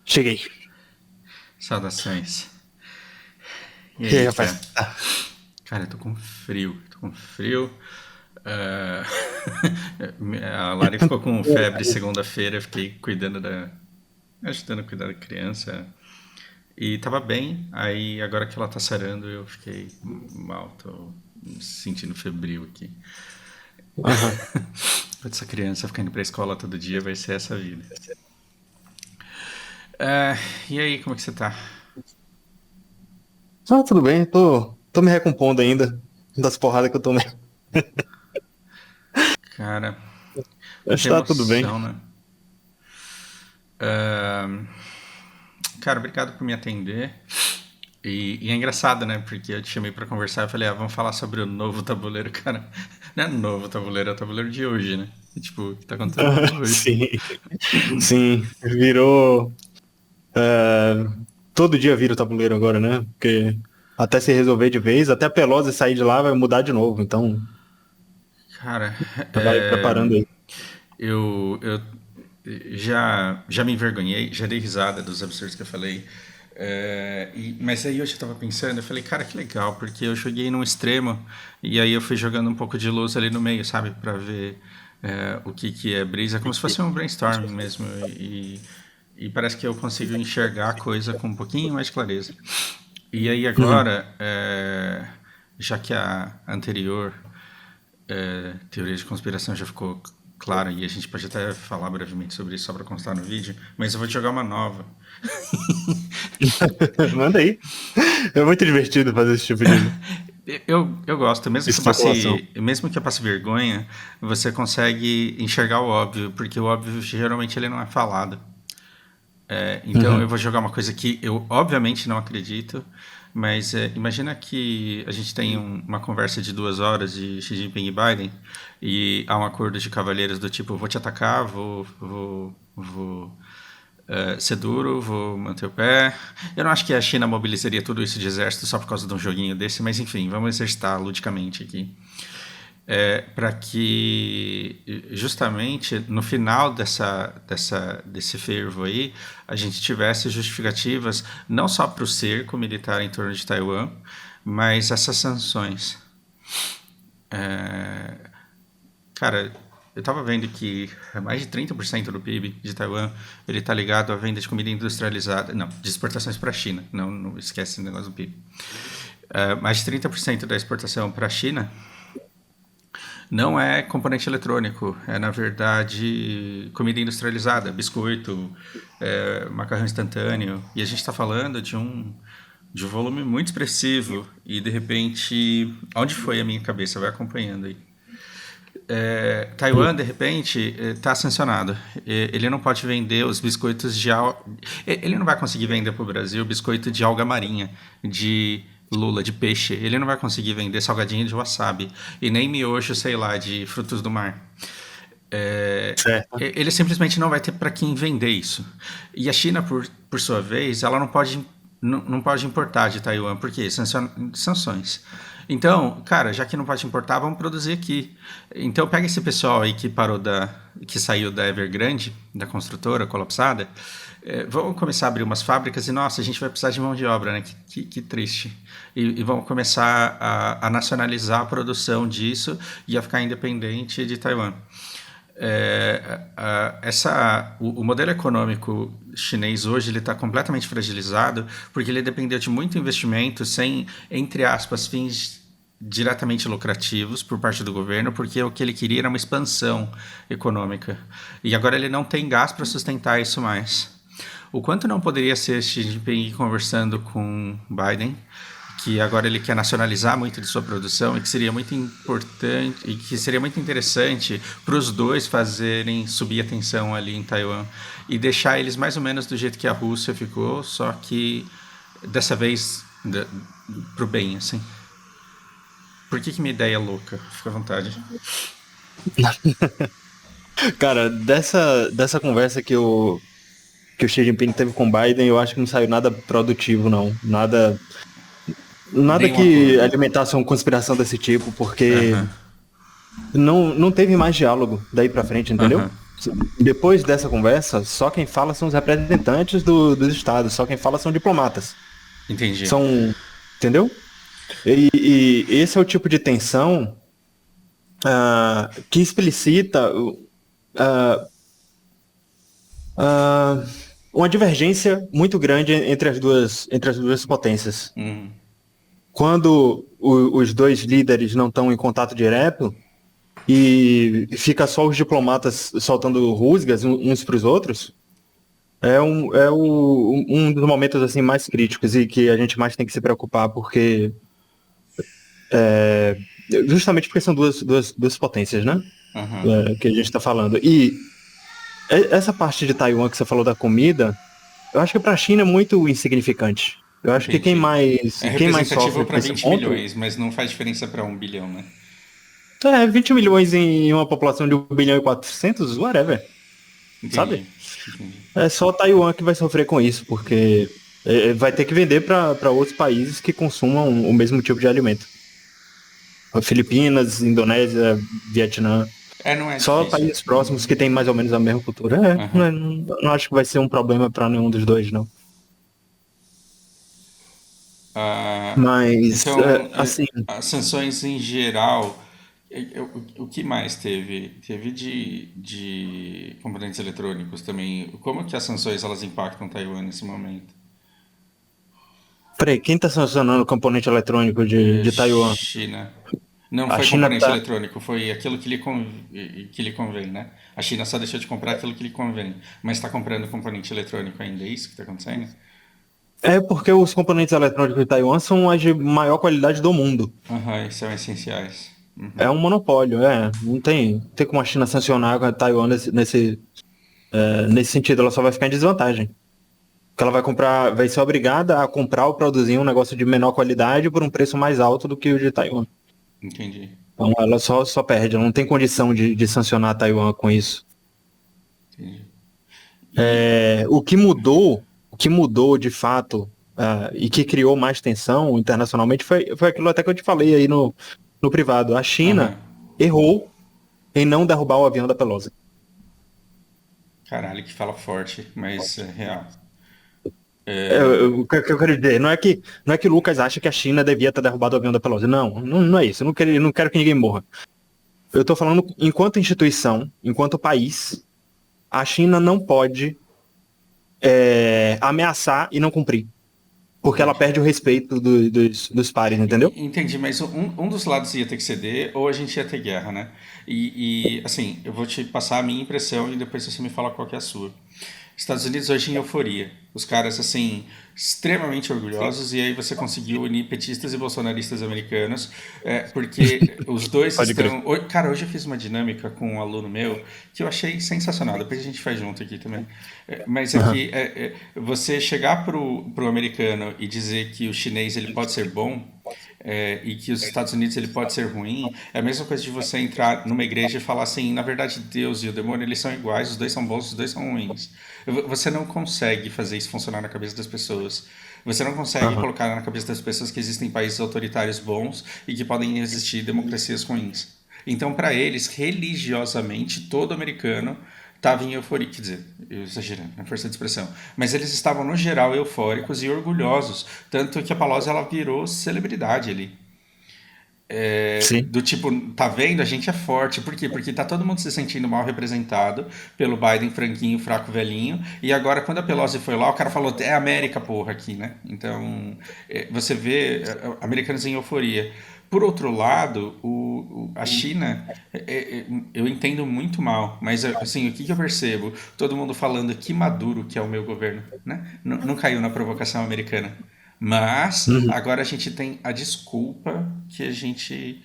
Cheguei. Saudações. E E aí, aí, rapaz? cara? Cara, eu tô com frio. Tô com frio. Ah, a Lari ficou com febre segunda-feira. Eu fiquei cuidando da. Ajudando a cuidar da criança. E tava bem. Aí, agora que ela tá sarando, eu fiquei mal. Tô me sentindo febril aqui. Aham. Essa criança ficar indo pra escola todo dia vai ser essa vida. Ah, e aí, como é que você tá? Tudo bem, tô me recompondo ainda das porradas que eu tomei. Cara, Mas muita tá tudo bem. emoção, né? Ah, cara, obrigado por me atender. E é engraçado, né? Porque eu te chamei pra conversar e falei, vamos falar sobre o novo tabuleiro, cara. Não é novo tabuleiro, é o tabuleiro de hoje, né? E, tipo, o que tá acontecendo hoje. Sim, sim. Virou. é, Todo dia vira o tabuleiro agora, né? Porque até se resolver de vez, até a Pelosi sair de lá vai mudar de novo. Então, Cara, já vai preparando aí. eu já me envergonhei, já dei risada dos absurdos que eu falei. Mas aí hoje eu tava pensando, eu falei, cara, que legal, porque eu joguei num extremo e aí eu fui jogando um pouco de luz ali no meio, sabe? Pra ver o que que é brisa, como se fosse um brainstorming mesmo. E parece que eu consigo enxergar a coisa com um pouquinho mais de clareza. E aí Uhum. agora, já que a anterior teoria de conspiração já ficou clara e a gente pode até falar brevemente sobre isso só para constar no vídeo, mas eu vou te jogar uma nova. Manda aí. É muito divertido fazer esse tipo de Eu gosto, especulação. mesmo que eu passe vergonha, você consegue enxergar o óbvio, porque o óbvio geralmente ele não é falado. Então eu Uhum. vou jogar uma coisa que eu obviamente não acredito, mas imagina que a gente tem uma conversa de 2 horas de Xi Jinping e Biden e há um acordo de cavalheiros do tipo vou te atacar, vou ser duro, vou manter o pé. Eu não acho que a China mobilizaria tudo isso de exército só por causa de um joguinho desse, mas enfim, vamos exercitar ludicamente aqui para que justamente no final desse fervo aí a gente tivesse justificativas não só para o cerco militar em torno de Taiwan, mas essas sanções. Cara, eu tava vendo que mais de 30% do PIB de Taiwan ele tá ligado à venda de comida industrializada, não, de exportações para a China, não esquece esse negócio do PIB. Mais de 30% da exportação para a China não é componente eletrônico, é na verdade comida industrializada, biscoito, macarrão instantâneo. E a gente está falando de um volume muito expressivo. E de repente, onde foi a minha cabeça? Vai acompanhando aí. Taiwan, de repente, está sancionado. Ele não pode vender os biscoitos de alga. Ele não vai conseguir vender para o Brasil biscoito de alga marinha, de lula, de peixe. Ele não vai conseguir vender salgadinho de wasabi. E nem miojo, sei lá, de frutos do mar. Certo. Ele simplesmente não vai ter para quem vender isso. E a China, por sua vez, ela não pode importar de Taiwan, por quê? Sanções. Então, cara, já que não pode importar, vamos produzir aqui. Então pega esse pessoal aí que saiu da Evergrande, da construtora colapsada, vamos começar a abrir umas fábricas e, nossa, a gente vai precisar de mão de obra, né? Que triste. E vamos começar a nacionalizar a produção disso e a ficar independente de Taiwan. O modelo econômico chinês hoje ele está completamente fragilizado porque ele dependeu de muito investimento sem, entre aspas, fins diretamente lucrativos por parte do governo, porque o que ele queria era uma expansão econômica. E agora ele não tem gás para sustentar isso mais. O quanto não poderia ser Xi Jinping conversando com Biden, que agora ele quer nacionalizar muito de sua produção e que seria muito importante e que seria muito interessante para os dois fazerem subir a tensão ali em Taiwan e deixar eles mais ou menos do jeito que a Rússia ficou, só que dessa vez pro bem, assim. Por que minha ideia é louca? Fica à vontade. Cara, dessa conversa que o Xi Jinping teve com o Biden, eu acho que não saiu nada produtivo, não. Nada Nem um que acordo. alimentasse uma conspiração desse tipo, porque Aham, não teve mais diálogo daí pra frente, aham. entendeu? depois dessa conversa, só quem fala são os representantes dos estados, só quem fala são diplomatas. Entendi. São, entendeu? E esse é o tipo de tensão que explicita ah, ah, uma divergência muito grande entre as duas potências. Uhum. Quando os dois líderes não estão em contato direto e fica só os diplomatas soltando rusgas uns para os outros, um dos momentos assim mais críticos e que a gente mais tem que se preocupar, porque justamente porque são duas potências, né? Uhum. Que a gente está falando. E essa parte de Taiwan que você falou da comida, eu acho que para a China é muito insignificante. Eu acho que quem Entendi. mais, É quem mais representativo sofre com para esse 20 ponto milhões, mas não faz diferença para 1 bilhão, né? é 20 milhões em uma população de 1,4 bilhão, whatever, sabe? Entendi. Entendi. É só Taiwan que vai sofrer com isso, porque vai ter que vender para outros países que consumam o mesmo tipo de alimento. Filipinas, Indonésia, Vietnã. Não é Só difícil. países próximos que têm mais ou menos a mesma cultura. Uhum. Não acho que vai ser um problema para nenhum dos dois, não. Ah, Mas, então, assim, as sanções em geral, o que mais teve? Teve de componentes eletrônicos também. Como que as sanções elas impactam Taiwan nesse momento? peraí, quem está sancionando o componente eletrônico de Taiwan? China. Não A foi China componente está. eletrônico, foi aquilo que lhe convém, né? A China só deixou de comprar aquilo que lhe convém, mas está comprando componente eletrônico ainda, é isso que está acontecendo? É porque os componentes eletrônicos de Taiwan são as de maior qualidade do mundo. Aham, são essenciais. Uhum. É um monopólio, é. Não tem como a China sancionar a Taiwan nesse sentido, ela só vai ficar em desvantagem. Porque ela vai ser obrigada a comprar ou produzir um negócio de menor qualidade por um preço mais alto do que o de Taiwan. Entendi. Então ela só perde, ela não tem condição de sancionar a Taiwan com isso. Entendi. E. O que mudou de fato, e que criou mais tensão internacionalmente foi aquilo até que eu te falei aí no privado. A Aham. China errou em não derrubar o avião da Pelosi. Caralho, que fala forte, mas é real. O que eu quero dizer, não é que o Lucas acha que a China devia ter derrubado o avião da Pelosi. Não é isso. Eu não quero que ninguém morra. Eu tô falando enquanto instituição, enquanto país, a China não pode ameaçar e não cumprir. Porque ela Entendi. perde o respeito dos pares, entendeu? Entendi, mas um dos lados ia ter que ceder ou a gente ia ter guerra, né? Assim, eu vou te passar a minha impressão e depois você me fala qual que é a sua. Estados Unidos hoje em euforia. Os caras, assim, extremamente orgulhosos, e aí você conseguiu unir petistas e bolsonaristas americanos, porque os dois Pode crer. estão. Cara, hoje eu fiz uma dinâmica com um aluno meu que eu achei sensacional. Depois a gente faz junto aqui também. Mas é Aham. que você chegar pro americano e dizer que o chinês ele pode ser bom. E que os Estados Unidos ele pode ser ruim, é a mesma coisa de você entrar numa igreja e falar assim, na verdade Deus e o demônio eles são iguais, os dois são bons, os dois são ruins. Você não consegue fazer isso funcionar na cabeça das pessoas. Você não consegue Aham. colocar na cabeça das pessoas que existem países autoritários bons e que podem existir democracias ruins. Então, para eles, religiosamente, todo americano estava em euforia, quer dizer, eu exagerando na força de expressão, mas eles estavam no geral eufóricos e orgulhosos, tanto que a Pelosi ela virou celebridade ali. Sim. Do tipo, tá vendo? A gente é forte. Por quê? Porque tá todo mundo se sentindo mal representado pelo Biden franquinho, fraco, velhinho. E agora, quando a Pelosi foi lá, o cara falou: é América, porra, aqui, né? Então, você vê americanos em euforia. Por outro lado, a China, eu entendo muito mal, mas assim, o que eu percebo? Todo mundo falando que maduro que é o meu governo, né? Não caiu na provocação americana. Mas Uhum. agora a gente tem a desculpa que a gente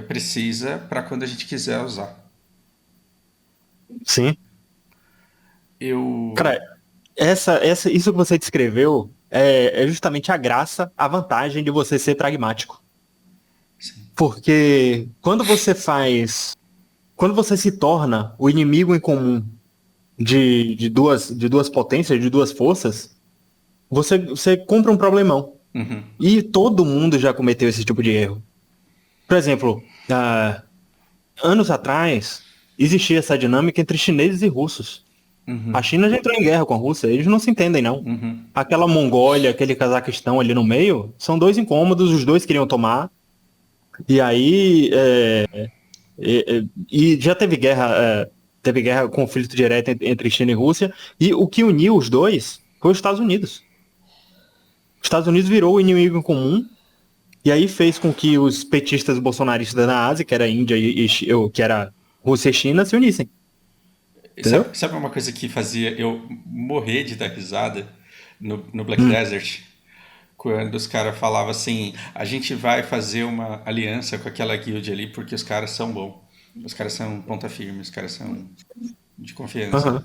precisa para quando a gente quiser usar. Sim. Eu. Cara, isso que você descreveu é justamente a graça, a vantagem de você ser pragmático. Sim. Porque quando você se torna o inimigo em comum de duas potências, de duas forças, você compra um problemão. Uhum. E todo mundo já cometeu esse tipo de erro. Por exemplo, anos atrás, existia essa dinâmica entre chineses e russos. A Uhum, China já entrou em guerra com a Rússia, eles não se entendem, não. uhum. Aquela Mongólia, aquele Cazaquistão ali no meio, são dois incômodos, os dois queriam tomar. E aí, e já teve guerra, conflito direto entre China e Rússia, e o que uniu os dois foi os Estados Unidos. Os Estados Unidos virou o inimigo em comum, e aí fez com que os petistas bolsonaristas da Ásia, que era a Índia que era Rússia e China, se unissem, entendeu? Sabe uma coisa que fazia eu morrer de dar risada no Black Hum, Desert? Quando os caras falavam assim, a gente vai fazer uma aliança com aquela guild ali porque os caras são bons. Os caras são ponta firme, os caras são de confiança. aham.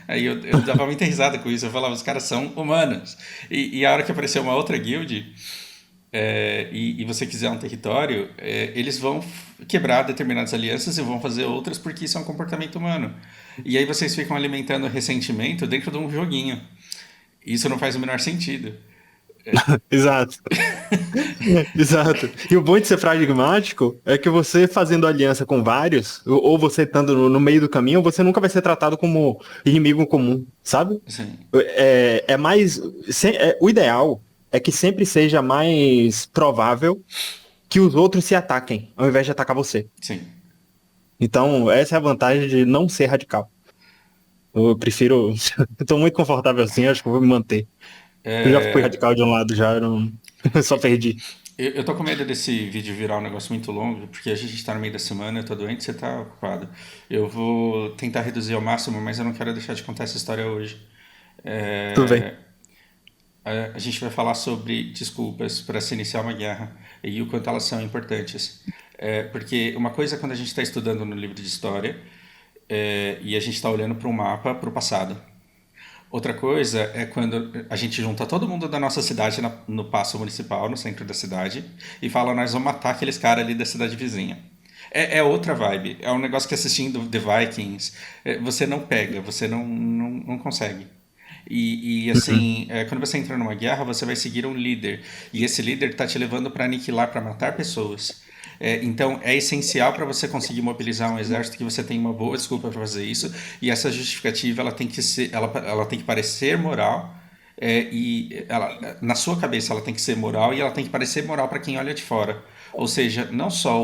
Aí eu dava muita risada com isso, eu falava, os caras são humanos. E a hora que apareceu uma outra guild, e você quiser um território, eles vão quebrar determinadas alianças e vão fazer outras porque isso é um comportamento humano. E aí vocês ficam alimentando ressentimento dentro de um joguinho. Isso não faz o menor sentido. Exato. Exato. E o bom de ser pragmático é que você fazendo aliança com vários, ou você estando no meio do caminho, você nunca vai ser tratado como inimigo comum, sabe? Assim, É mais. O ideal é que sempre seja mais provável que os outros se ataquem, ao invés de atacar você. sim. Então, essa é a vantagem de não ser radical. Eu prefiro. Eu tô muito confortável assim, acho que eu vou me manter. Eu já fui É, radical de um lado, já eu não. Eu só perdi. eu tô com medo desse vídeo virar um negócio muito longo, porque a gente tá no meio da semana, eu tô doente, você tá ocupado. Eu vou tentar reduzir ao máximo, mas eu não quero deixar de contar essa história hoje. Tudo bem. É, a gente vai falar sobre desculpas para se iniciar uma guerra e o quanto elas são importantes. Porque uma coisa é quando a gente está estudando no livro de história e a gente está olhando para um mapa para o passado. Outra coisa é quando a gente junta todo mundo da nossa cidade no paço municipal, no centro da cidade, e fala, nós vamos matar aqueles caras ali da cidade vizinha. É outra vibe. É um negócio que assistindo The Vikings, você não pega, você não consegue. Uhum. Assim, quando você entra numa guerra, você vai seguir um líder. E esse líder está te levando para aniquilar, para matar pessoas. Então, é essencial para você conseguir mobilizar um exército que você tem uma boa desculpa para fazer isso. E essa justificativa ela tem que ser, ela tem que parecer moral. Na sua cabeça ela tem que ser moral e ela tem que parecer moral para quem olha de fora. Ou seja, não só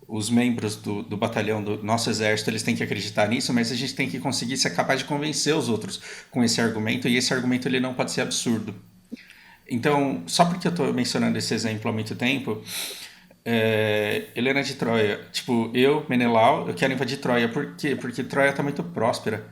os membros do batalhão do nosso exército eles têm que acreditar nisso, mas a gente tem que conseguir ser capaz de convencer os outros com esse argumento, e esse argumento ele não pode ser absurdo. Então, só porque eu estou mencionando esse exemplo há muito tempo, Helena de Troia, tipo, Menelau, eu quero invadir Troia. Por quê? Porque Troia está muito próspera.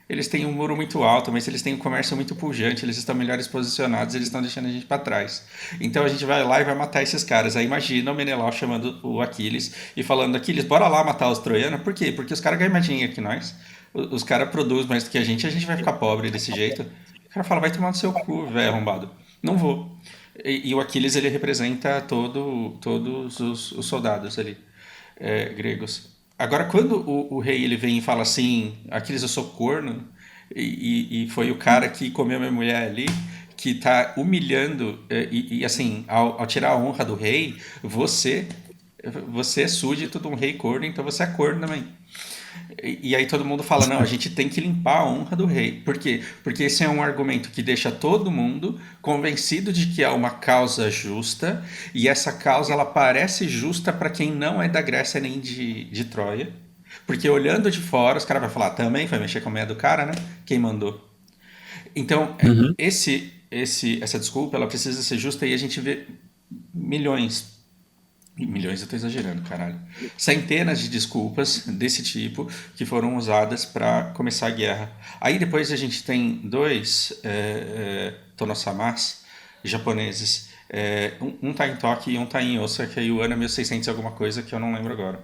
Eles têm um muro muito alto, mas eles têm um comércio muito pujante, eles estão melhores posicionados, eles estão deixando a gente para trás. Então a gente vai lá e vai matar esses caras. Aí imagina o Menelau chamando o Aquiles e falando: Aquiles, bora lá matar os troianos. Por quê? Porque os caras ganham mais dinheiro que nós. Os caras produzem mais do que a gente vai ficar pobre desse jeito. O cara fala: vai tomar no seu cu, velho arrombado. Não vou. E o Aquiles ele representa todos os soldados ali, gregos. Agora, quando o rei ele vem e fala assim, Aquiles, eu sou corno, e foi o cara que comeu minha mulher ali, que está humilhando, assim, ao tirar a honra do rei, você é súdito de um rei corno, então você é corno também. E aí todo mundo fala, não, a gente tem que limpar a honra do rei. Por quê? Porque esse é um argumento que deixa todo mundo convencido de que é uma causa justa, e essa causa ela parece justa para quem não é da Grécia nem de Troia. Porque olhando de fora, os caras vão falar, também vai mexer com a meia do cara, né? Quem mandou? Então, Uhum. essa desculpa, ela precisa ser justa, e a gente vê milhões, milhões eu tô exagerando, caralho. Centenas de desculpas desse tipo que foram usadas para começar a guerra. Aí depois a gente tem dois Tonosamas japoneses. Um tá em Tóquio e um tá em Osaka, e o ano é 1600 alguma coisa que eu não lembro agora.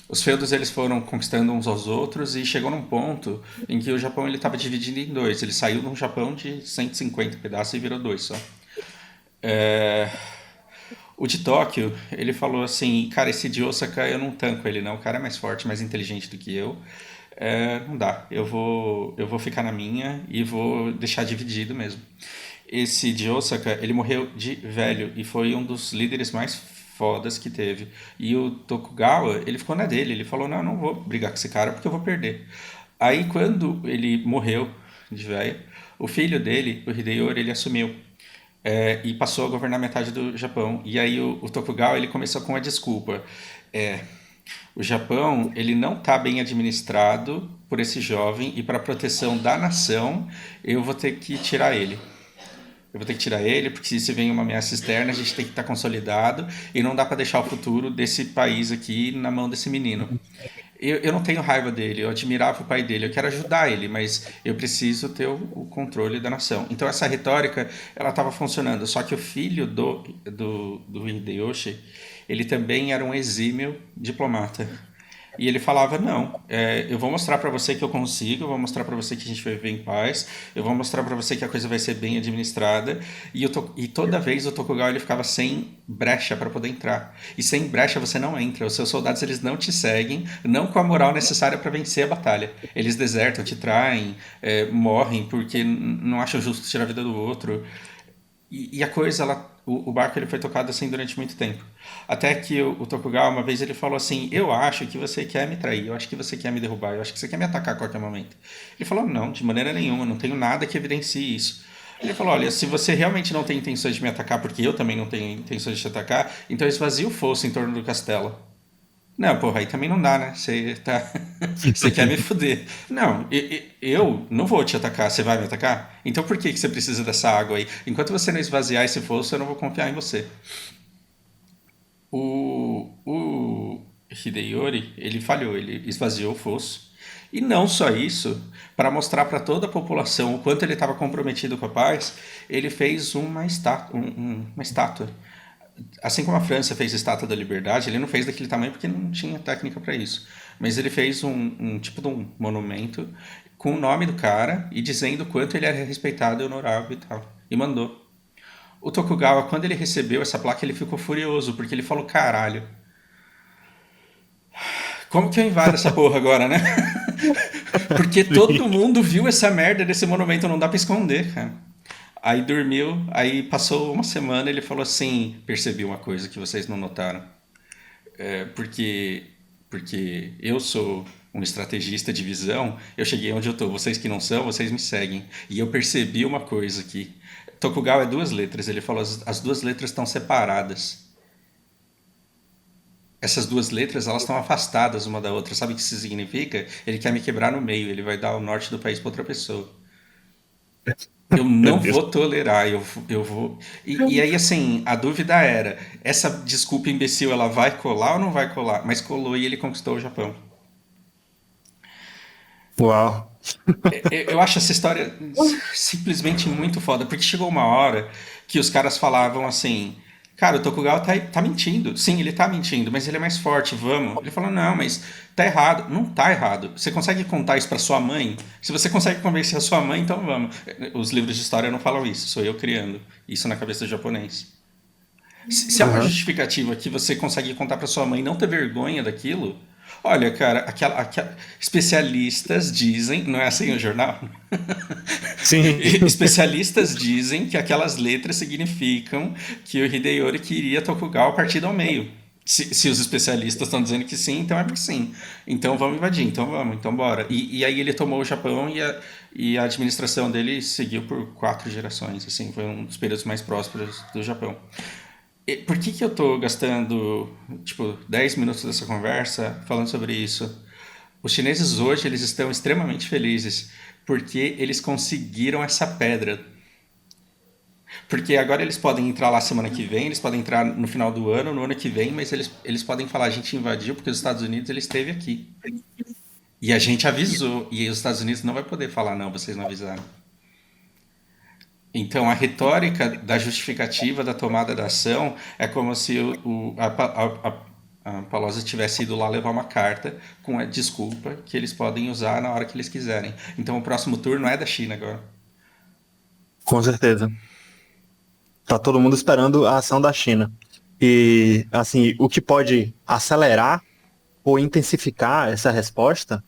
Os feudos eles foram conquistando uns aos outros e chegou num ponto em que o Japão ele estava dividido em dois. Ele saiu de um Japão de 150 pedaços e virou dois só. É, o de Tóquio, ele falou assim, cara, esse de Osaka eu não tanco ele não, o cara é mais forte, mais inteligente do que eu. Não dá, eu vou ficar na minha e vou deixar dividido mesmo. Esse de Osaka, ele morreu de velho e foi um dos líderes mais fodas que teve. E o Tokugawa, ele ficou na dele, ele falou, não, não vou brigar com esse cara porque eu vou perder. Aí quando ele morreu de velho, o filho dele, o Hideyori, ele assumiu. E passou a governar metade do Japão. E aí o Tokugawa, ele começou com a desculpa. É, o Japão, ele não está bem administrado por esse jovem e para a proteção da nação, eu vou ter que tirar ele. Eu vou ter que tirar ele, porque se vem uma ameaça externa, a gente tem que estar consolidado e não dá para deixar o futuro desse país aqui na mão desse menino. Eu não tenho raiva dele, eu admirava o pai dele, eu quero ajudar ele, mas eu preciso ter o controle da nação. Então essa retórica, ela estava funcionando, só que o filho do Hideyoshi, ele também era um exímio diplomata. E ele falava, não, eu vou mostrar para você que eu consigo, eu vou mostrar para você que a gente vai viver em paz, eu vou mostrar para você que a coisa vai ser bem administrada. E toda vez o Tokugawa ele ficava sem brecha para poder entrar. E sem brecha você não entra, os seus soldados eles não te seguem, não com a moral necessária para vencer a batalha. Eles desertam, te traem, morrem porque não acham justo tirar a vida do outro. E a coisa, o barco ele foi tocado assim durante muito tempo. Até que o Tokugawa, uma vez, ele falou assim: eu acho que você quer me trair, eu acho que você quer me derrubar, eu acho que você quer me atacar a qualquer momento. Ele falou: não, de maneira nenhuma, não tenho nada que evidencie isso. Ele falou: olha, se você realmente não tem intenções de me atacar, porque eu também não tenho intenções de te atacar, então esvazie o fosso em torno do castelo. Não, porra, aí também não dá, né? Você tá... Você quer me fuder. Não, eu não vou te atacar, você vai me atacar? Então por que você precisa dessa água aí? Enquanto você não esvaziar esse fosso, eu não vou confiar em você. O Hideyori, ele falhou, ele esvaziou o fosso. E não só isso, para mostrar para toda a população o quanto ele estava comprometido com a paz, ele fez uma estátua. Assim como a França fez a Estátua da Liberdade, ele não fez daquele tamanho porque não tinha técnica para isso. Mas ele fez um tipo de um monumento com o nome do cara e dizendo o quanto ele era respeitado e honorável e tal. E mandou. O Tokugawa, quando ele recebeu essa placa, ele ficou furioso, porque ele falou, caralho, como que eu invado essa porra agora, né? Porque todo mundo viu essa merda desse monumento, não dá pra esconder, cara. Aí dormiu, aí passou uma semana, ele falou assim, percebi uma coisa que vocês não notaram. Porque eu sou um estrategista de visão, eu cheguei onde eu tô, vocês que não são, vocês me seguem. E eu percebi uma coisa aqui. Tokugawa é 2 letras, ele falou, as 2 letras estão separadas. Essas 2 letras, elas estão afastadas uma da outra. Sabe o que isso significa? Ele quer me quebrar no meio, ele vai dar o norte do país para outra pessoa. Eu não vou tolerar, eu vou... E aí, assim, a dúvida era, essa desculpa imbecil, ela vai colar ou não vai colar? Mas colou e ele conquistou o Japão. Uau. Eu acho essa história simplesmente muito foda, porque chegou uma hora que os caras falavam assim, cara, o Tokugawa tá mentindo. Sim, ele tá mentindo, mas ele é mais forte, vamos. Ele falou, não, mas tá errado. Não tá errado. Você consegue contar isso pra sua mãe? Se você consegue convencer a sua mãe, então vamos. Os livros de história não falam isso, sou eu criando isso na cabeça do japonês. Se é uma Aham. justificativa que você consegue contar pra sua mãe e não ter vergonha daquilo, olha, cara, especialistas dizem, não é assim o jornal? Sim. Especialistas dizem que aquelas letras significam que o Hideyori queria Tokugawa partido ao meio. Se os especialistas estão dizendo que sim, então é porque sim. Então vamos invadir, então vamos, então bora. E aí ele tomou o Japão e a administração dele seguiu por 4 gerações. Assim, foi um dos períodos mais prósperos do Japão. Por que eu tô gastando, tipo, 10 minutos dessa conversa falando sobre isso? Os chineses hoje, eles estão extremamente felizes porque eles conseguiram essa pedra. Porque agora eles podem entrar lá semana que vem, eles podem entrar no final do ano, no ano que vem, mas eles podem falar, a gente invadiu porque os Estados Unidos, ele esteve aqui. E a gente avisou, e os Estados Unidos não vai poder falar, não, vocês não avisaram. Então, a retórica da justificativa da tomada da ação é como se a Pelosi tivesse ido lá levar uma carta com a desculpa que eles podem usar na hora que eles quiserem. Então, o próximo turno é da China agora. Com certeza. Tá todo mundo esperando a ação da China. E, assim, o que pode acelerar ou intensificar essa resposta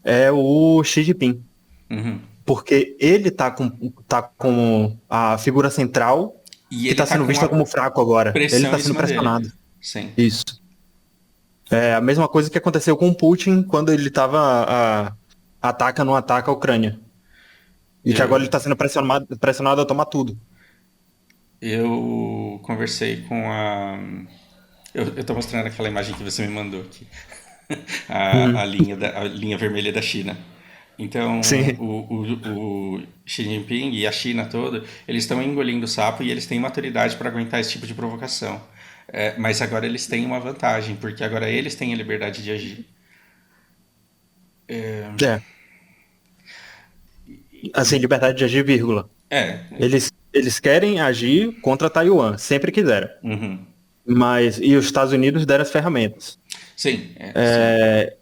é o Xi Jinping. Uhum. Porque ele tá com a figura central E que ele tá tá sendo com vista a como fraco agora. Ele pressão tá em sendo cima dele. pressionado. Sim. Isso. É a mesma coisa que aconteceu com o Putin quando ele não ataca a Ucrânia. E que agora Eu, ele está sendo pressionado a tomar tudo. eu conversei com a. Eu tô mostrando aquela imagem que você me mandou aqui. A, Uhum. a, linha a linha vermelha da China. Então, Sim. o Xi Jinping e a China toda, eles estão engolindo o sapo e eles têm maturidade para aguentar esse tipo de provocação. Mas agora eles têm uma vantagem, porque agora eles têm a liberdade de agir. É. Assim, liberdade de agir, vírgula. É. Eles querem agir contra Taiwan, sempre quiseram. Uhum. E os Estados Unidos deram as ferramentas. Sim, sim.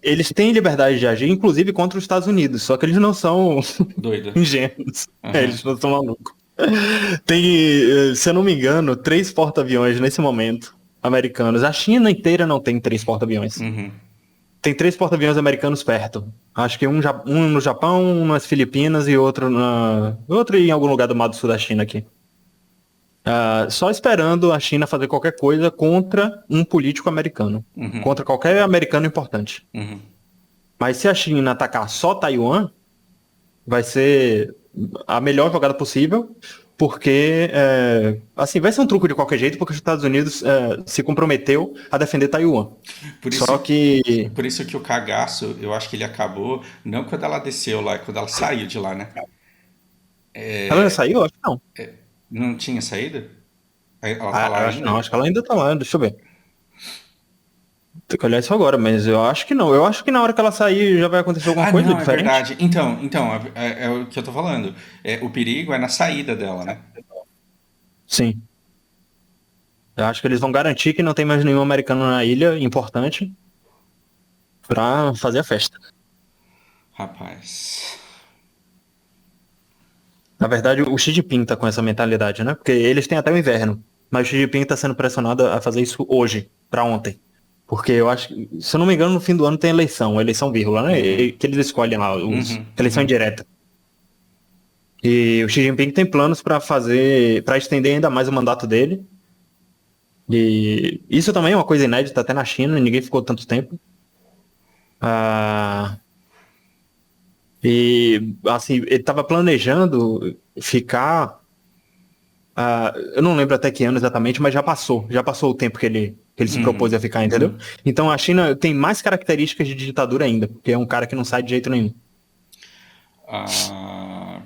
Eles têm liberdade de agir, inclusive contra os Estados Unidos, só que eles não são Doido. ingênuos. Uhum. Eles não são malucos. Tem, se eu não me engano, 3 porta-aviões nesse momento americanos. A China inteira não tem 3 porta-aviões. Uhum. Tem 3 porta-aviões americanos perto. Acho que um no Japão, um nas Filipinas e outro em algum lugar do lado sul da China aqui. Só esperando a China fazer qualquer coisa contra um político americano. Uhum. Contra qualquer americano importante. Uhum. Mas se a China atacar só Taiwan, vai ser a melhor jogada possível, porque assim, vai ser um truque de qualquer jeito, porque os Estados Unidos se comprometeu a defender Taiwan. Por isso, Só que. por isso que o cagaço, eu acho que ele acabou, não quando ela desceu lá, quando ela saiu de lá, né? Ela já saiu? Acho que não. Não tinha saído? Ela tá lá Eu acho que não, ainda? acho que ela ainda tá lá, deixa eu ver. Tem que olhar isso agora, mas eu acho que não. Eu acho que na hora que ela sair já vai acontecer alguma Ah, coisa não, é diferente. verdade. Então, é o que eu tô falando. O perigo é na saída dela, né? Sim. Eu acho que eles vão garantir que não tem mais nenhum americano na ilha importante pra fazer a festa. Rapaz. Na verdade, o Xi Jinping tá com essa mentalidade, né? Porque eles têm até o inverno. Mas o Xi Jinping tá sendo pressionado a fazer isso hoje, pra ontem. Porque eu acho que, se eu não me engano, no fim do ano tem eleição vírgula, né? Uhum. Que eles escolhem lá, Uhum. eleição Uhum. indireta. E o Xi Jinping tem planos pra estender ainda mais o mandato dele. E isso também é uma coisa inédita até na China, ninguém ficou tanto tempo. Ah, e assim, ele estava planejando ficar. Eu não lembro até que ano exatamente, mas já passou o tempo que ele se propôs Uhum. a ficar, entendeu? Então a China tem mais características de ditadura ainda, porque é um cara que não sai de jeito nenhum. A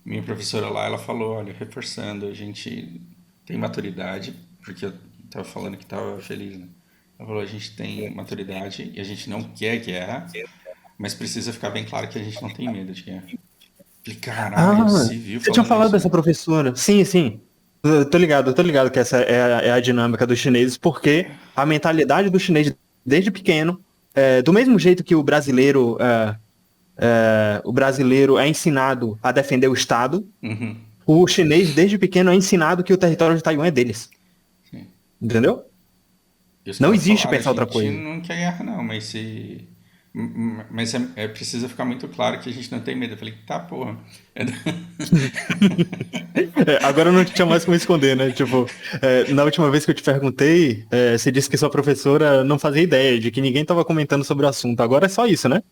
minha professora lá, ela falou, olha, reforçando, a gente tem maturidade, porque eu tava falando que tava feliz, né? Ela falou, a gente tem maturidade e a gente não quer guerra, mas precisa ficar bem claro que a gente não tem medo de guerra. Falei, Ah, caralho, se viu você tinha falando falado isso, dessa né? professora. Sim, sim. Eu tô ligado que essa é a dinâmica dos chineses, porque a mentalidade do chinês desde pequeno, do mesmo jeito que o brasileiro é ensinado a defender o Estado, Uhum. o chinês desde pequeno é ensinado que o território de Taiwan é deles. Sim. Entendeu? E os Não caras existe falaram, a pensar outra gente coisa. não quer guerra não, mas se... Mas precisa ficar muito claro que a gente não tem medo. Eu falei, tá, porra. Agora não tinha mais como esconder, né? Tipo, na última vez que eu te perguntei, você disse que sua professora não fazia ideia de que ninguém estava comentando sobre o assunto. Agora é só isso, né?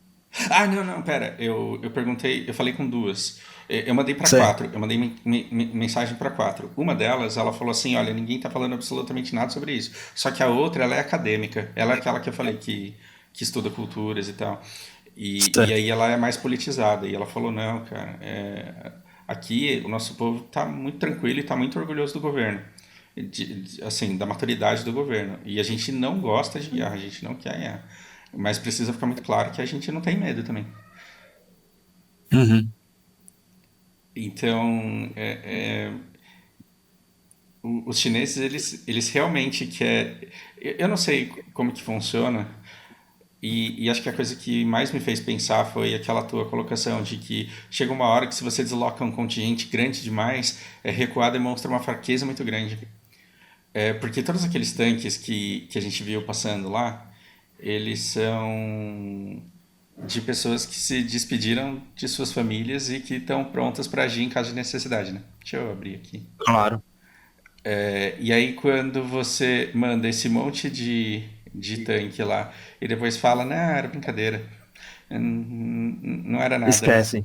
Ah, não, não, pera. Eu perguntei, eu falei com duas. Eu mandei para Certo. quatro. Eu mandei mensagem para quatro. Uma delas, ela falou assim: olha, ninguém tá falando absolutamente nada sobre isso. Só que a outra, ela é acadêmica. Ela é aquela que eu falei que estuda culturas e tal. E Certo. aí ela é mais politizada. E ela falou: não, cara, aqui o nosso povo tá muito tranquilo e tá muito orgulhoso do governo. Assim, da maturidade do governo. E a gente não gosta de guerra, a gente não quer guerra. Mas precisa ficar muito claro que a gente não tem medo também. Uhum. Então, os chineses, eles realmente querem... Eu não sei como que funciona, e acho que a coisa que mais me fez pensar foi aquela tua colocação de que chega uma hora que se você desloca um contingente grande demais, recuar demonstra uma fraqueza muito grande. Porque todos aqueles tanques que a gente viu passando lá, eles são de pessoas que se despediram de suas famílias e que estão prontas para agir em caso de necessidade, né? Deixa eu abrir aqui. Claro. E aí quando você manda esse monte de tanque lá e depois fala, não, era brincadeira, não era nada. Esquece.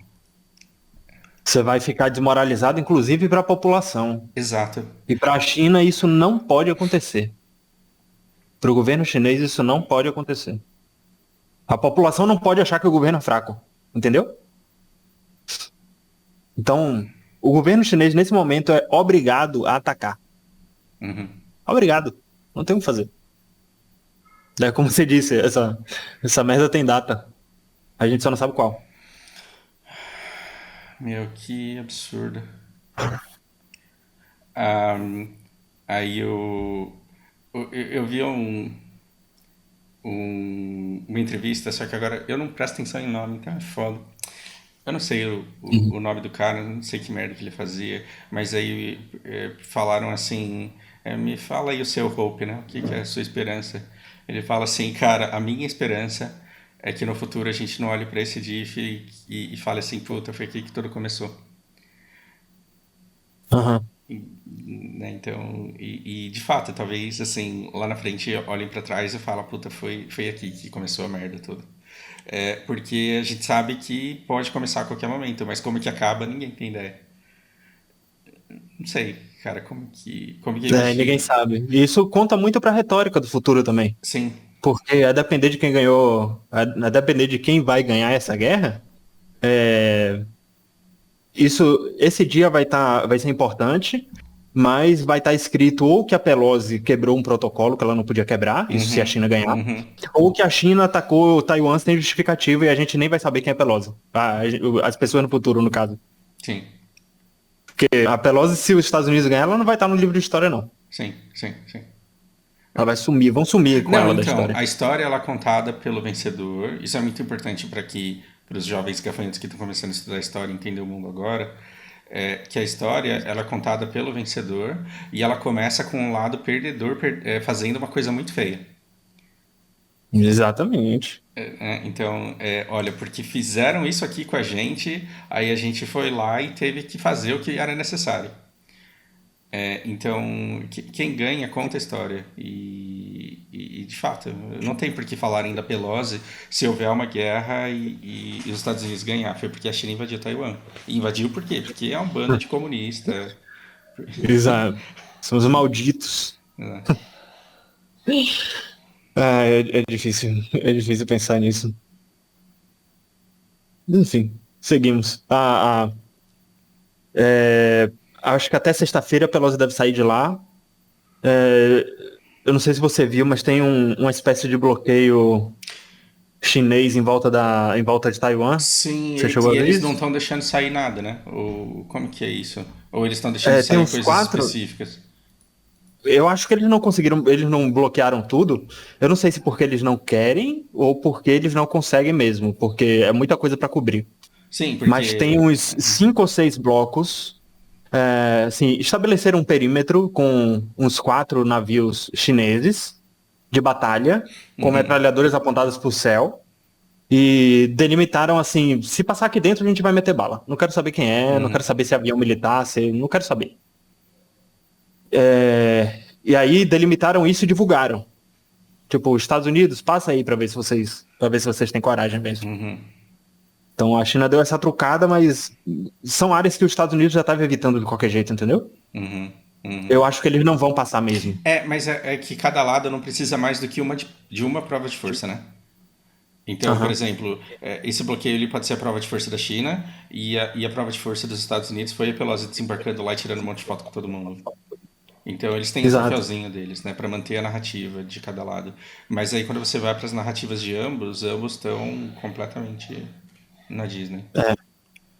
Você vai ficar desmoralizado, inclusive para a população. Exato. E para a China isso não pode acontecer. Para o governo chinês isso não pode acontecer. A população não pode achar que o governo é fraco, entendeu? Então, o governo chinês nesse momento é obrigado a atacar. Uhum. Obrigado. Não tem o que fazer. É como você disse, essa merda tem data. A gente só não sabe qual. Meu, que absurdo. Ah, aí eu vi uma entrevista, só que agora eu não presto atenção em nome, então é foda. Eu não sei o Uhum. nome do cara, não sei que merda que ele fazia, mas aí falaram assim, me fala aí o seu hope, né? O que, que é a sua esperança? Ele fala assim, cara, a minha esperança é que no futuro a gente não olhe pra esse DIF e fale assim, puta, foi aqui que tudo começou. Aham. Né? Então, de fato, talvez assim, lá na frente olhem pra trás e falem, puta, foi aqui que começou a merda toda. Porque a gente sabe que pode começar a qualquer momento, mas como que acaba, ninguém tem ideia. Não sei, cara, como que a É, ninguém gente. sabe. E isso conta muito pra retórica do futuro também. Sim. Porque a depender de quem ganhou, a depender de quem vai ganhar essa guerra, esse dia vai ser importante, mas vai estar escrito ou que a Pelosi quebrou um protocolo que ela não podia quebrar, isso se a Uhum. China ganhar, Uhum. ou que a China atacou Taiwan sem justificativa e a gente nem vai saber quem é Pelosi. As pessoas no futuro, no caso. Sim. Porque a Pelosi, se os Estados Unidos ganhar, ela não vai estar no livro de história, não. Sim. Sim. Sim. Ela vai sumir, vão sumir com Não, ela da então, história. a história ela é contada pelo vencedor. Isso é muito importante para os jovens gafanhotos que estão começando a estudar história e entender o mundo agora. Que a história ela é contada pelo vencedor e ela começa com um lado perdedor fazendo uma coisa muito feia. Exatamente. Então, olha, porque fizeram isso aqui com a gente, aí a gente foi lá e teve que fazer o que era necessário. Então, quem ganha conta a história. De fato, não tem por que falarem da Pelosi se houver uma guerra e os Estados Unidos ganhar. Foi porque a China invadiu Taiwan. E invadiu por quê? Porque é um bando de comunista. Exato. São os malditos. Ah, é difícil pensar nisso. Enfim, seguimos. Acho que até sexta-feira a Pelosi deve sair de lá. É, eu não sei se você viu, mas tem uma espécie de bloqueio chinês em volta de Taiwan. Sim, Você e chegou a ver eles não isso? estão deixando sair nada, né? Ou como que é isso? Ou eles estão deixando Tem sair uns coisas quatro. específicas? Eu acho que eles não conseguiram, eles não bloquearam tudo. Eu não sei se porque eles não querem ou porque eles não conseguem mesmo, porque é muita coisa para cobrir. Sim, Mas tem porque. uns 5 ou 6 blocos. Assim, estabeleceram um perímetro com uns 4 navios chineses de batalha, com Uhum, metralhadoras apontadas para o céu, e delimitaram assim: se passar aqui dentro, a gente vai meter bala. Não quero saber quem é, não uhum, quero saber se é avião militar, não quero saber. E aí delimitaram isso e divulgaram. Tipo, os Estados Unidos, passa aí para ver se vocês têm coragem mesmo. uhum, Então a China deu essa trucada, mas são áreas que os Estados Unidos já estavam evitando de qualquer jeito, entendeu? uhum, uhum. Eu acho que eles não vão passar mesmo. Mas é que cada lado não precisa mais do que de uma prova de força, né? Então, por Aham. exemplo, esse bloqueio ele pode ser a prova de força da China e a prova de força dos Estados Unidos foi a Pelosi desembarcando lá e tirando um monte de foto com todo mundo. Então eles têm o Exato. troféuzinho deles, né, para manter a narrativa de cada lado. Mas aí quando você vai para as narrativas de ambos estão completamente na Disney.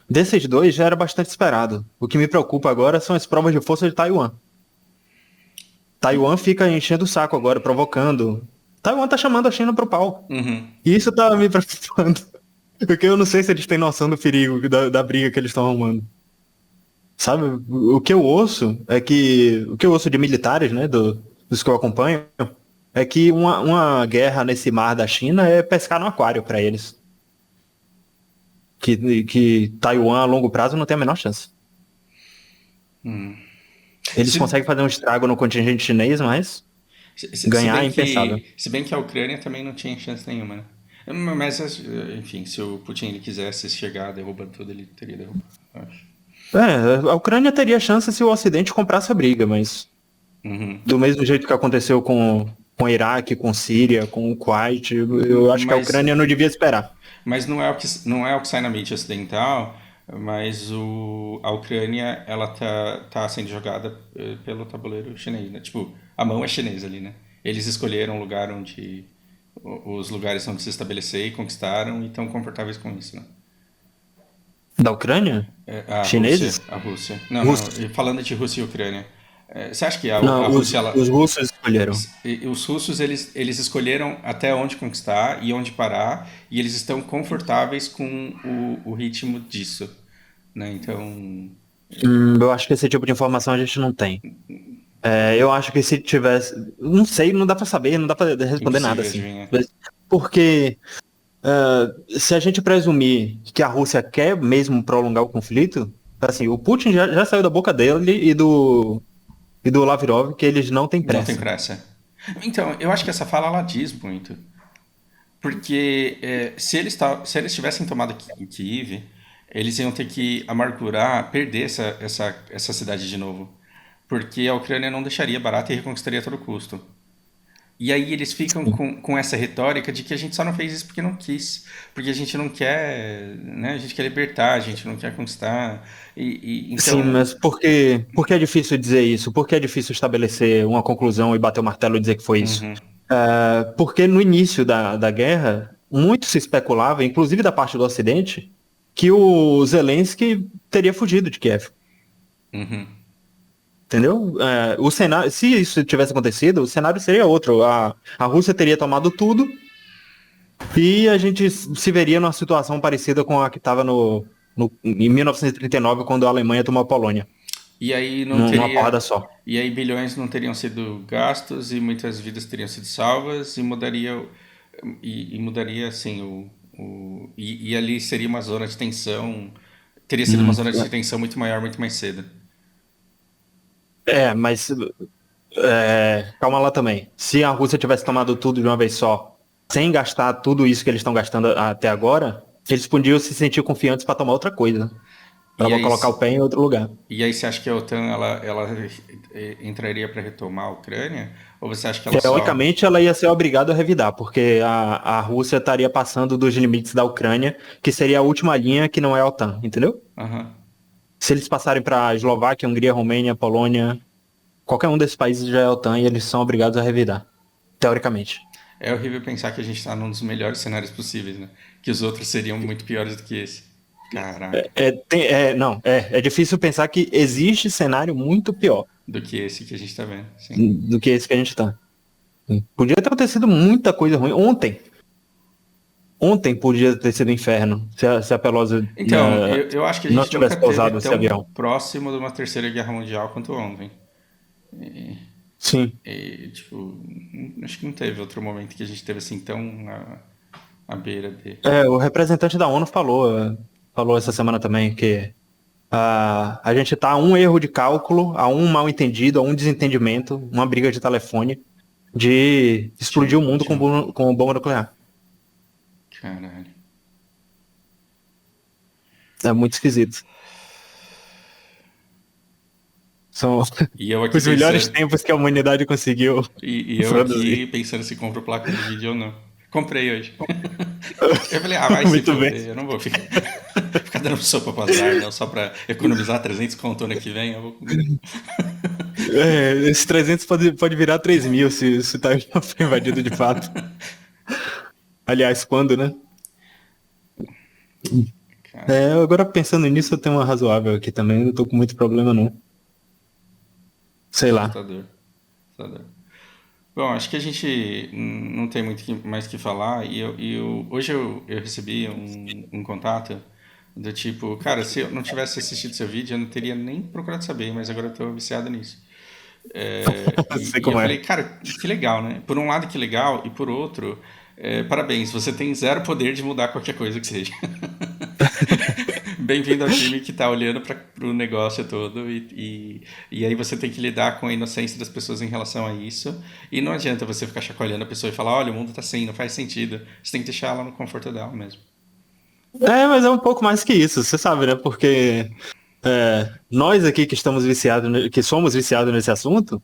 Desses dois já era bastante esperado. O que me preocupa agora são as provas de força de Taiwan. Taiwan fica enchendo o saco agora, provocando. Taiwan tá chamando a China pro pau. Uhum. E isso tá me preocupando. Porque eu não sei se eles têm noção do perigo da briga que eles estão arrumando. Sabe? O que eu ouço é que. O que eu ouço de militares, né? Dos que eu acompanho, é que uma guerra nesse mar da China é pescar no aquário pra eles. Que Taiwan a longo prazo não tem a menor chance. Eles Se, conseguem fazer um estrago no contingente chinês, mas se ganhar é bem impensável. que, se bem que a Ucrânia também não tinha chance nenhuma, né? Mas, enfim, se o Putin ele quisesse chegar derrubando tudo, ele teria derrubado, eu acho. A Ucrânia teria chance se o Ocidente comprasse a briga, mas Uhum. do mesmo jeito que aconteceu com o Iraque, com Síria, com o Kuwait, eu acho que a Mas, Ucrânia não devia esperar. mas não é o que sai na mídia ocidental, mas a Ucrânia ela tá sendo jogada pelo tabuleiro chinês, né? Tipo, a mão é chinesa ali, né? Eles escolheram o lugar onde os lugares onde se estabelecer e conquistaram e estão confortáveis com isso, né? Da Ucrânia? A Rússia, Chineses? a Rússia. Não, não. Russos? Falando de Rússia e Ucrânia, você acha que a Não, Rússia, ela, os russos escolheram. os russos eles escolheram até onde conquistar e onde parar e eles estão confortáveis com o ritmo disso, né? Então, Eu acho que esse tipo de informação a gente não tem. Eu acho que se tivesse. Não sei, não dá pra saber, não dá pra responder nada impossível assim. adivinhar. Porque se a gente presumir que a Rússia quer mesmo prolongar o conflito, assim, o Putin já saiu da boca dele e do Lavrov que eles não têm Não tem pressa. pressa. Então, eu acho que essa fala ela diz muito, porque se eles tivessem tomado Kiev, eles iam ter que amargurar, perder essa cidade de novo. Porque a Ucrânia não deixaria barato e reconquistaria a todo custo. E aí eles ficam com essa retórica de que a gente só não fez isso porque não quis. Porque a gente não quer, né? A gente quer libertar, a gente não quer conquistar. Sim, Então, mas por que é difícil dizer isso? Por que é difícil estabelecer uma conclusão e bater o martelo e dizer que foi isso? uhum, Porque no início da guerra, muito se especulava, inclusive da parte do Ocidente, que o Zelensky teria fugido de Kiev. uhum. Entendeu? O cenário, se isso tivesse acontecido, o cenário seria outro. A Rússia teria tomado tudo e a gente se veria numa situação parecida com a que estava em 1939, quando a Alemanha tomou a Polônia, E aí não numa teria. porrada só. E aí bilhões não teriam sido gastos e muitas vidas teriam sido salvas e mudaria. E mudaria assim e ali seria uma zona de tensão. Teria sido uma Hum, zona de tensão muito maior, muito mais cedo. mas calma lá também. Se a Rússia tivesse tomado tudo de uma vez só, sem gastar tudo isso que eles estão gastando até agora, eles podiam se sentir confiantes para tomar outra coisa, E para aí, colocar o pé em outro lugar. e aí você acha que a OTAN ela entraria para retomar a Ucrânia? Ou você acha que ela só. Teoricamente, ela ia ser obrigada a revidar, porque a Rússia estaria passando dos limites da Ucrânia, que seria a última linha que não é a OTAN, entendeu? Aham. Se eles passarem para Eslováquia, Hungria, Romênia, Polônia, qualquer um desses países já é a OTAN e eles são obrigados a revidar, teoricamente. É horrível pensar que a gente está num dos melhores cenários possíveis, né? Que os outros seriam muito piores do que esse. Caraca. Não, é difícil pensar que existe cenário muito pior Do que esse que a gente tá vendo, sim. do que esse que a gente está. Podia ter acontecido muita coisa ruim. Ontem podia ter sido um inferno se a Pelosi Então, eu acho que a não gente nunca tivesse teve pousado esse tão avião. próximo de uma terceira guerra mundial quanto ontem. Sim. Tipo, acho que não teve outro momento que a gente teve assim tão à beira de. O representante da ONU falou essa semana também que a gente está a um erro de cálculo, a um mal entendido, a um desentendimento, uma briga de telefone de explodir o mundo com bomba nuclear. Caralho. É muito esquisito. São E eu aqui os melhores pensando. tempos que a humanidade conseguiu E eu produzir. aqui pensando se compro placa de vídeo ou não. Comprei hoje. Eu falei, vai se Muito bem. foder, eu não vou ficar dando sopa pro azar, não, só pra economizar 300 conto ano que vem. Eu vou. Esses 300 pode virar 3.000 se tá invadido de fato. Aliás, quando, né? Cara, Agora pensando nisso, eu tenho uma razoável aqui também, não tô com muito problema não. Sei lá. assustador. Assustador. Bom, acho que a gente não tem muito mais que falar. Hoje eu recebi um contato do tipo, cara, se eu não tivesse assistido seu vídeo, eu não teria nem procurado saber, mas agora eu tô viciado nisso. Sei E eu como falei, é. cara, que legal, né? Por um lado, que legal, e por outro, parabéns, você tem zero poder de mudar qualquer coisa que seja. Bem-vindo ao time que tá olhando para o negócio todo e aí você tem que lidar com a inocência das pessoas em relação a isso. E não adianta você ficar chacoalhando a pessoa e falar, olha, o mundo tá assim, não faz sentido. Você tem que deixar ela no conforto dela mesmo. Mas é um pouco mais que isso, você sabe, né? Porque nós aqui que estamos viciados, que somos viciados nesse assunto,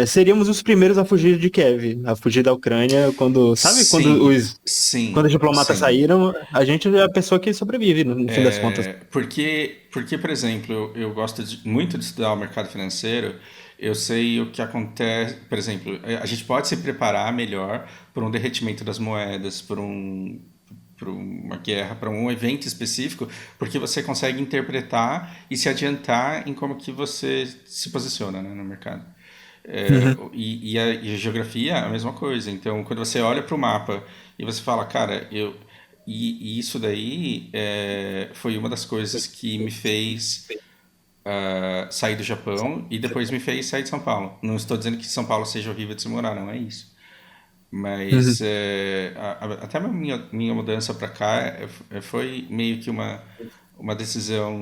seríamos os primeiros a fugir de Kiev, a fugir da Ucrânia, sabe, Sim, quando os sim, diplomatas sim. saíram, a gente é a pessoa que sobrevive, no fim das contas. Porque, por exemplo, eu gosto muito de estudar o mercado financeiro. Eu sei o que acontece. Por exemplo, a gente pode se preparar melhor para um derretimento das moedas, para uma guerra, para um evento específico, porque você consegue interpretar e se adiantar em como que você se posiciona, né, no mercado. Uhum, E a geografia é a mesma coisa. Então, quando você olha para o mapa e você fala, cara, e isso daí foi uma das coisas que me fez sair do Japão e depois me fez sair de São Paulo. Não estou dizendo que São Paulo seja horrível de se morar, não é isso. Mas uhum, até a minha mudança para cá foi meio que uma decisão,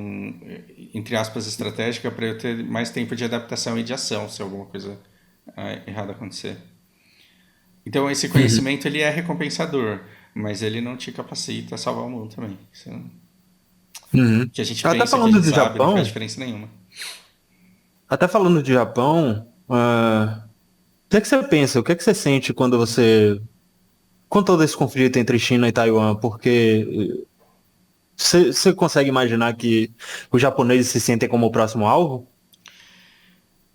entre aspas, estratégica para eu ter mais tempo de adaptação e de ação, se alguma coisa errada acontecer. Então, esse uhum, conhecimento ele é recompensador, mas ele não te capacita a salvar o mundo também. uhum. O que a gente Até pensa, o que a falando gente do sabe, não faz Japão, diferença nenhuma. até falando de Japão, o que é que você pensa? O que é que você sente com todo esse conflito entre China e Taiwan? Porque você consegue imaginar que os japoneses se sentem como o próximo alvo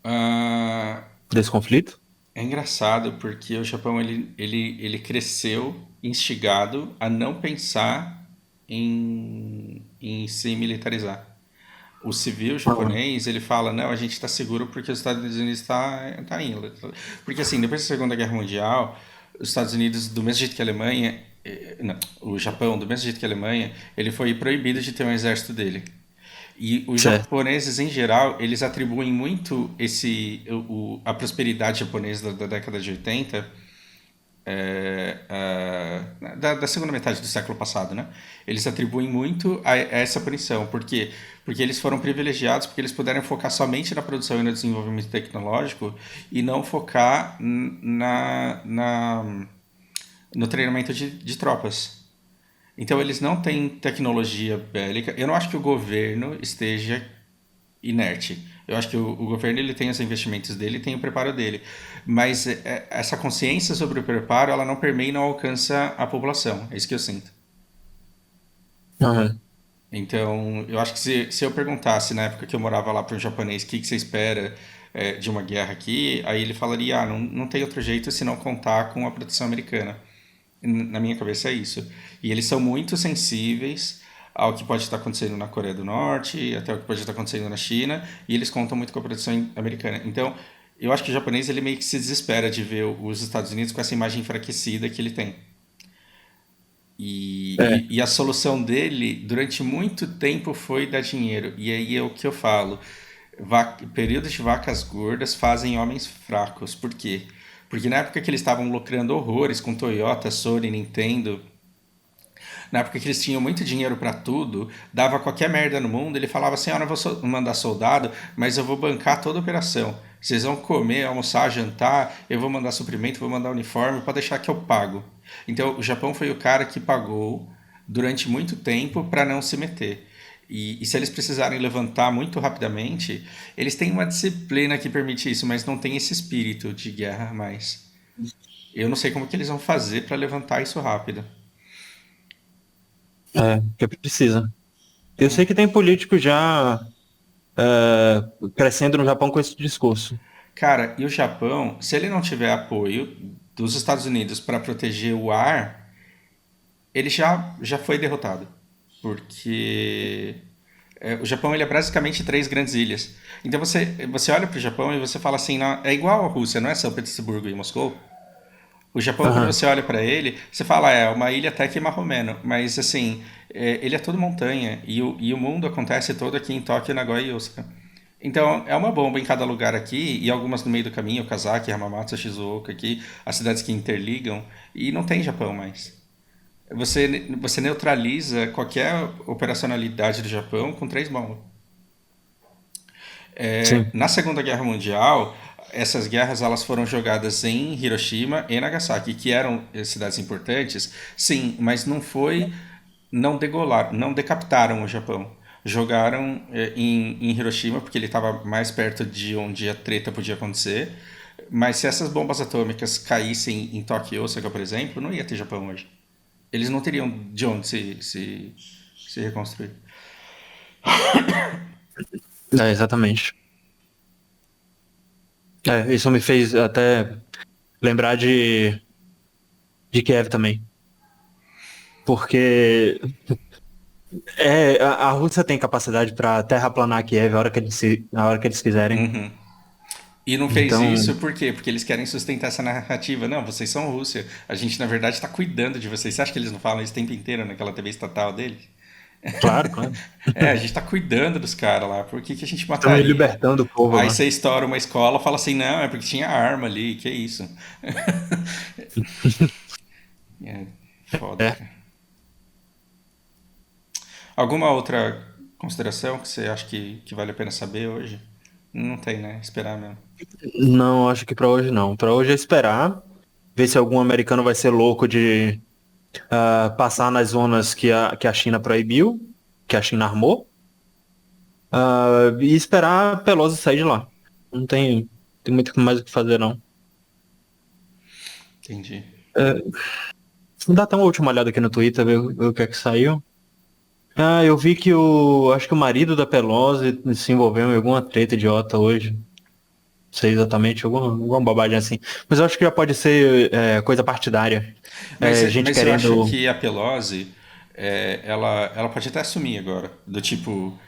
Ah, desse conflito? é engraçado porque o Japão ele cresceu instigado a não pensar em se militarizar. O civil Aham. japonês, ele fala, não, a gente está seguro porque os Estados Unidos tá indo. Porque assim, depois da Segunda Guerra Mundial, os Estados Unidos, do mesmo jeito que a Alemanha, não, o Japão, do mesmo jeito que a Alemanha, ele foi proibido de ter um exército dele. E os Certo. japoneses, em geral, eles atribuem muito a prosperidade japonesa da década de 80 da segunda metade do século passado, né? Eles atribuem muito a essa punição. Por quê? Porque eles foram privilegiados, porque eles puderam focar somente na produção e no desenvolvimento tecnológico e não focar no treinamento de tropas. Então eles não têm tecnologia bélica. Eu não acho que o governo esteja inerte. Eu acho que o governo ele tem os investimentos dele, tem o preparo dele, mas essa consciência sobre o preparo ela não permeia e não alcança a população. É isso que eu sinto. Aham. Então, eu acho que se eu perguntasse na época que eu morava lá para um japonês o que você espera de uma guerra aqui, aí ele falaria: não tem outro jeito se não contar com a proteção americana. Na minha cabeça é isso. E eles são muito sensíveis ao que pode estar acontecendo na Coreia do Norte, até o que pode estar acontecendo na China, e eles contam muito com a produção americana. Então, eu acho que o japonês ele meio que se desespera de ver os Estados Unidos com essa imagem enfraquecida que ele tem. É. E a solução dele, durante muito tempo, foi dar dinheiro. E aí é o que eu falo. Períodos de vacas gordas fazem homens fracos. Por quê? Porque na época que eles estavam lucrando horrores com Toyota, Sony, Nintendo, na época que eles tinham muito dinheiro para tudo, dava qualquer merda no mundo, ele falava assim: não vou mandar soldado, mas eu vou bancar toda a operação. Vocês vão comer, almoçar, jantar, eu vou mandar suprimento, vou mandar uniforme, pode deixar que eu pago. Então o Japão foi o cara que pagou durante muito tempo para não se meter. E se eles precisarem levantar muito rapidamente, eles têm uma disciplina que permite isso, mas não tem esse espírito de guerra mais. Eu não sei como que eles vão fazer para levantar isso rápido. Que precisa. Eu sei que tem político já crescendo no Japão com esse discurso. Cara, e o Japão, se ele não tiver apoio dos Estados Unidos para proteger o ar, ele já foi derrotado. Porque o Japão ele é basicamente três grandes ilhas. Então você olha para o Japão e você fala assim: não, é igual a Rússia, não é São Petersburgo e Moscou? O Japão, quando Aham. você olha para ele, você fala, é uma ilha até que marromeno, mas assim, ele é todo montanha e o mundo acontece todo aqui em Tóquio, Nagoya e Osaka. Então, é uma bomba em cada lugar aqui e algumas no meio do caminho, Kazaki, Hamamatsu, Shizuoka aqui, as cidades que interligam, e não tem Japão mais. você neutraliza qualquer operacionalidade do Japão com 3 bombas. Sim. Na Segunda Guerra Mundial, essas guerras elas foram jogadas em Hiroshima e Nagasaki, que eram cidades importantes, sim, mas não degolaram, não decapitaram o Japão. Jogaram em Hiroshima porque ele estava mais perto de onde a treta podia acontecer. Mas se essas bombas atômicas caíssem em Tokyo, Osaka, por exemplo, não ia ter Japão hoje. Eles não teriam de onde se reconstruir. É, exatamente. É, isso me fez até lembrar de Kiev também. Porque a Rússia tem capacidade para terraplanar Kiev a hora que eles quiserem. E não fez Então, isso por quê? Porque eles querem sustentar essa narrativa. Não, vocês são Rússia. A gente, na verdade, está cuidando de vocês. Você acha que eles não falam isso o tempo inteiro naquela TV estatal deles? claro, claro. É, a gente está cuidando dos caras lá. Por que, que a gente Estão mataria? libertando o povo Aí lá. você estoura uma escola e fala assim, não, é porque tinha arma ali, que isso. É foda, É. cara. Alguma outra consideração que você acha que vale a pena saber hoje? Não tem, né? Esperar mesmo. Não, acho que para hoje não. Para hoje é esperar, ver se algum americano vai ser louco de passar nas zonas que a China proibiu, que a China armou, e esperar a Pelosi sair de lá. Não tem muito mais o que fazer, não. Entendi. É, dá até uma última olhada aqui no Twitter, ver o que é que saiu. Ah, eu vi que acho que o marido da Pelosi se envolveu em alguma treta idiota hoje. Não sei exatamente, alguma bobagem assim. Mas eu acho que já pode ser coisa partidária. É, gente Mas eu acho querendo. que a Pelosi, ela pode até assumir agora. Do tipo,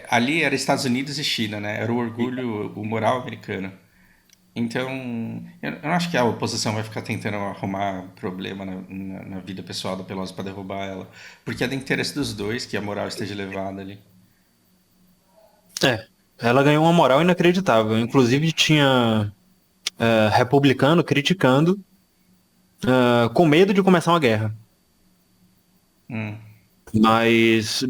ali era Estados Unidos e China, né? Era o orgulho, o moral americano. Então, eu não acho que a oposição vai ficar tentando arrumar problema na vida pessoal da Pelosi para derrubar ela. Porque é do interesse dos dois que a moral esteja elevada ali. É, ela ganhou uma moral inacreditável. Inclusive tinha republicano criticando, com medo de começar uma guerra. Mas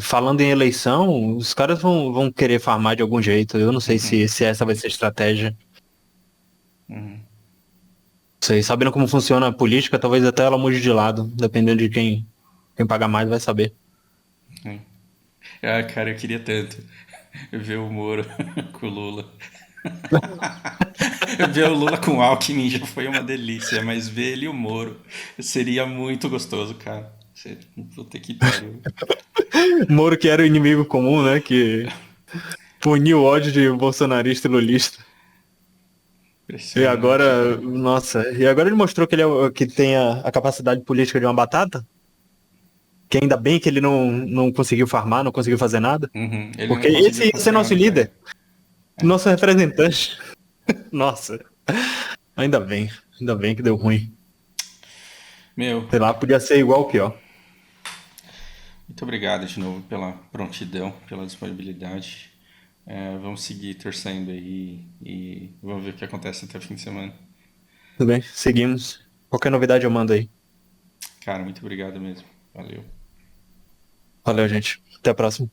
falando em eleição, os caras vão querer farmar de algum jeito. Eu não sei se essa vai ser a estratégia. Sei, sabendo como funciona a política, talvez até ela mude de lado, dependendo de quem pagar mais vai saber. Ah, cara, eu queria tanto ver o Moro com o Lula. Ver o Lula com o Alckmin já foi uma delícia, mas ver ele e o Moro seria muito gostoso, cara. Puta que pariu. Moro que era o inimigo comum, né? Que puniu o ódio de bolsonarista e lulista. E Impressionante, agora, cara. nossa, e agora ele mostrou que que tem a capacidade política de uma batata, que ainda bem que ele não conseguiu farmar, não conseguiu fazer nada. Ele Porque não conseguiu esse ia ser construir nosso nada com ele. líder, nosso representante. Nossa, ainda bem que deu ruim. Meu, Sei lá, podia ser igual ou pior. muito obrigado de novo pela prontidão, pela disponibilidade. Vamos seguir torcendo aí e vamos ver o que acontece até o fim de semana. Tudo bem, seguimos. Qualquer novidade eu mando aí. Cara, muito obrigado mesmo. Valeu. Valeu, gente. Até a próxima.